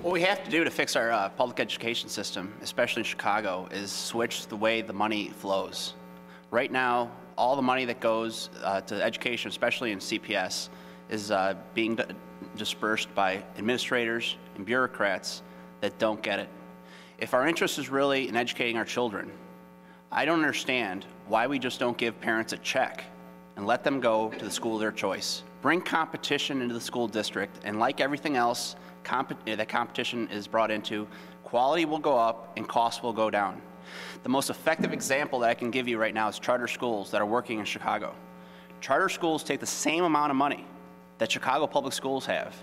What we have to do to fix our public education system, especially in Chicago, is switch the way the money flows. Right now, all the money that goes to education, especially in CPS, is being dispersed by administrators and bureaucrats that don't get it. If our interest is really in educating our children, I don't understand why we just don't give parents a check and let them go to the school of their choice. Bring competition into the school district, and like everything else that competition is brought into, quality will go up and costs will go down. The most effective example that I can give you right now is charter schools that are working in Chicago. Charter schools take the same amount of money that Chicago public schools have,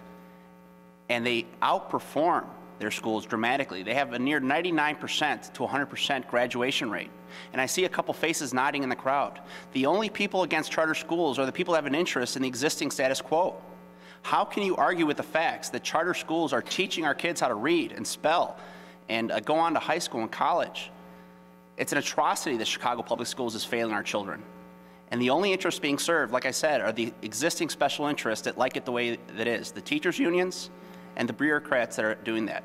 and they outperform their schools dramatically. They have a near 99% to 100% graduation rate. And I see a couple faces nodding in the crowd. The only people against charter schools are the people that have an interest in the existing status quo. How can you argue with the facts that charter schools are teaching our kids how to read and spell and go on to high school and college? It's an atrocity that Chicago public schools is failing our children. And the only interests being served, like I said, are the existing special interests that like it the way that it is, the teachers' unions and the bureaucrats that are doing that.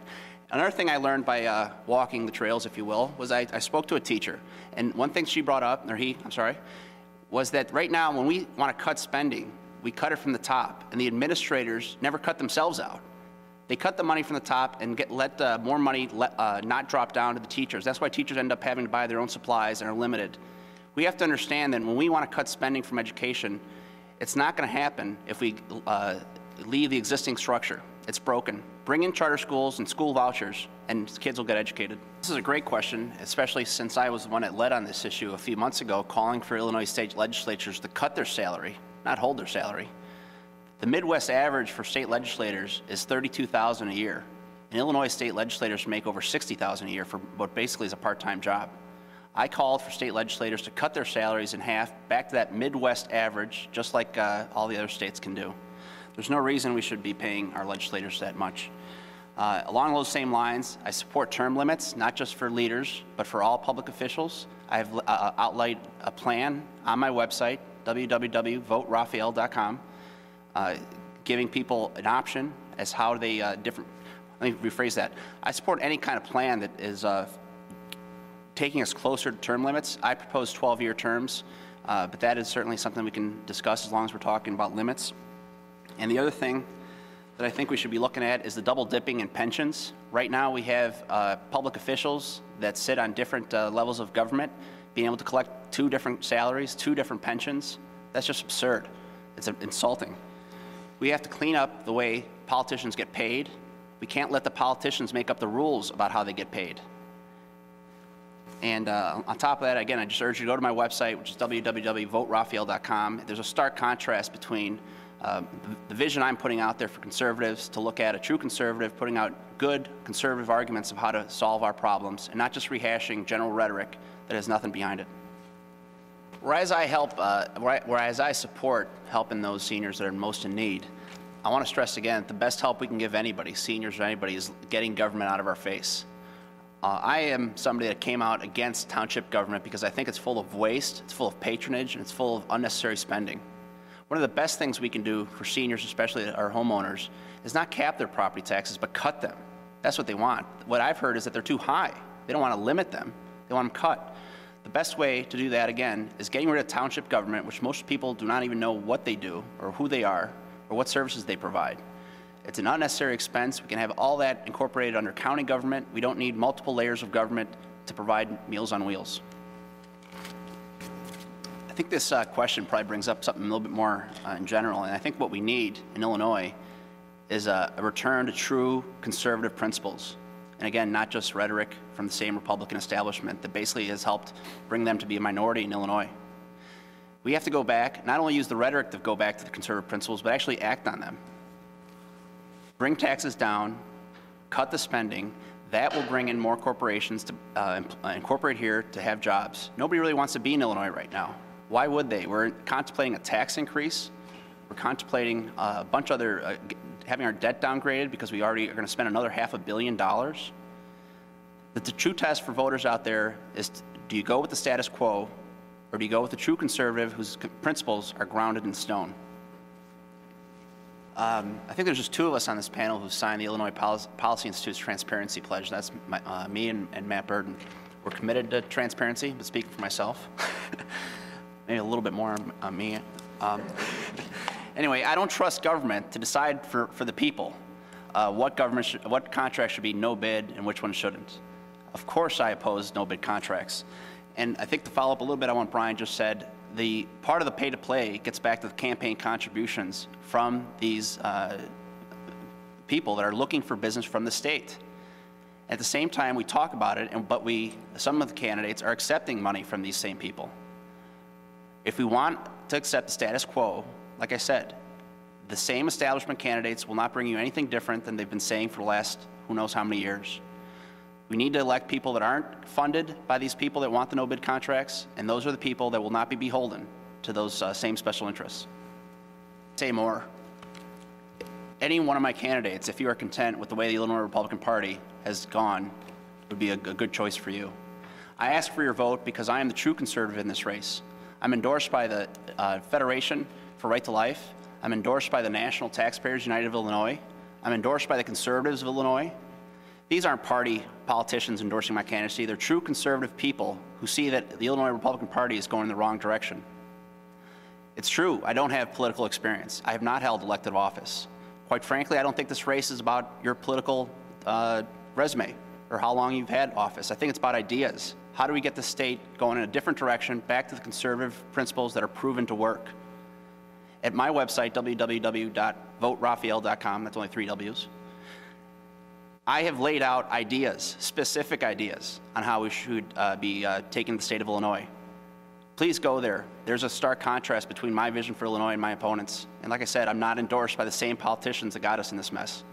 Another thing I learned by walking the trails, if you will, was I spoke to a teacher. And one thing she brought up, was that right now when we want to cut spending, we cut it from the top, and the administrators never cut themselves out. They cut the money from the top and let more money not drop down to the teachers. That's why teachers end up having to buy their own supplies and are limited. We have to understand that when we want to cut spending from education, it's not going to happen if we leave the existing structure. It's broken. Bring in charter schools and school vouchers, and kids will get educated. This is a great question, especially since I was the one that led on this issue a few months ago, calling for Illinois state legislatures to cut their salary, not hold their salary. The Midwest average for state legislators is $32,000 a year. And Illinois state legislators make over $60,000 a year for what basically is a part-time job. I called for state legislators to cut their salaries in half, back to that Midwest average, just like all the other states can do. There's no reason we should be paying our legislators that much. Along those same lines, I support term limits, not just for leaders, but for all public officials. I have outlined a plan on my website, www.voterafael.com, giving people an option as how they let me rephrase that. I support any kind of plan that is taking us closer to term limits. I propose 12-year terms, but that is certainly something we can discuss as long as we're talking about limits. And the other thing that I think we should be looking at is the double dipping in pensions. Right now we have public officials that sit on different levels of government being able to collect 2 different salaries, 2 different pensions. That's just absurd. It's insulting. We have to clean up the way politicians get paid. We can't let the politicians make up the rules about how they get paid. And on top of that, again, I just urge you to go to my website, which is www.voterafael.com. There's a stark contrast between the vision I'm putting out there for conservatives to look at a true conservative, putting out good conservative arguments of how to solve our problems, and not just rehashing general rhetoric that has nothing behind it. Whereas I support helping those seniors that are most in need, I want to stress again that the best help we can give anybody, seniors or anybody, is getting government out of our face. I am somebody that came out against township government because I think it's full of waste, it's full of patronage, and it's full of unnecessary spending. One of the best things we can do for seniors, especially our homeowners, is not cap their property taxes, but cut them. That's what they want. What I've heard is that they're too high. They don't want to limit them. They want them cut. The best way to do that, again, is getting rid of township government, which most people do not even know what they do or who they are or what services they provide. It's an unnecessary expense. We can have all that incorporated under county government. We don't need multiple layers of government to provide Meals on Wheels. I think this question probably brings up something a little bit more in general, and I think what we need in Illinois is a return to true conservative principles. And again, not just rhetoric from the same Republican establishment that basically has helped bring them to be a minority in Illinois. We have to go back, not only use the rhetoric to go back to the conservative principles, but actually act on them. Bring taxes down, cut the spending. That will bring in more corporations to incorporate here to have jobs. Nobody really wants to be in Illinois right now. Why would they? We're contemplating a tax increase. We're contemplating a bunch of other, having our debt downgraded because we already are going to spend another $500 million. The true test for voters out there is, do you go with the status quo, or do you go with the true conservative whose principles are grounded in stone? I think there's just two of us on this panel who signed the Illinois Policy Institute's Transparency Pledge. That's me and Matt Burden. We're committed to transparency, but speaking for myself, maybe a little bit more on me. Anyway, I don't trust government to decide for the people what contracts should be no bid and which ones shouldn't. Of course I oppose no bid contracts. And I think to follow up a little bit on what Brian just said, the part of the pay-to-play gets back to the campaign contributions from these people that are looking for business from the state. At the same time, we talk about it, but some of the candidates are accepting money from these same people. If we want to accept the status quo, like I said, the same establishment candidates will not bring you anything different than they've been saying for the last who knows how many years. We need to elect people that aren't funded by these people that want the no-bid contracts, and those are the people that will not be beholden to those same special interests. Say more. Any one of my candidates, if you are content with the way the Illinois Republican Party has gone, would be a good choice for you. I ask for your vote because I am the true conservative in this race. I'm endorsed by the Federation for Right to Life. I'm endorsed by the National Taxpayers United of Illinois. I'm endorsed by the Conservatives of Illinois. These aren't party politicians endorsing my candidacy. They're true conservative people who see that the Illinois Republican Party is going in the wrong direction. It's true, I don't have political experience. I have not held elective office. Quite frankly, I don't think this race is about your political resume or how long you've had office. I think it's about ideas. How do we get the state going in a different direction, back to the conservative principles that are proven to work? At my website, www.voterafael.com, that's only 3 W's, I have laid out ideas, specific ideas, on how we should be taking the state of Illinois. Please go there. There's a stark contrast between my vision for Illinois and my opponents. And like I said, I'm not endorsed by the same politicians that got us in this mess.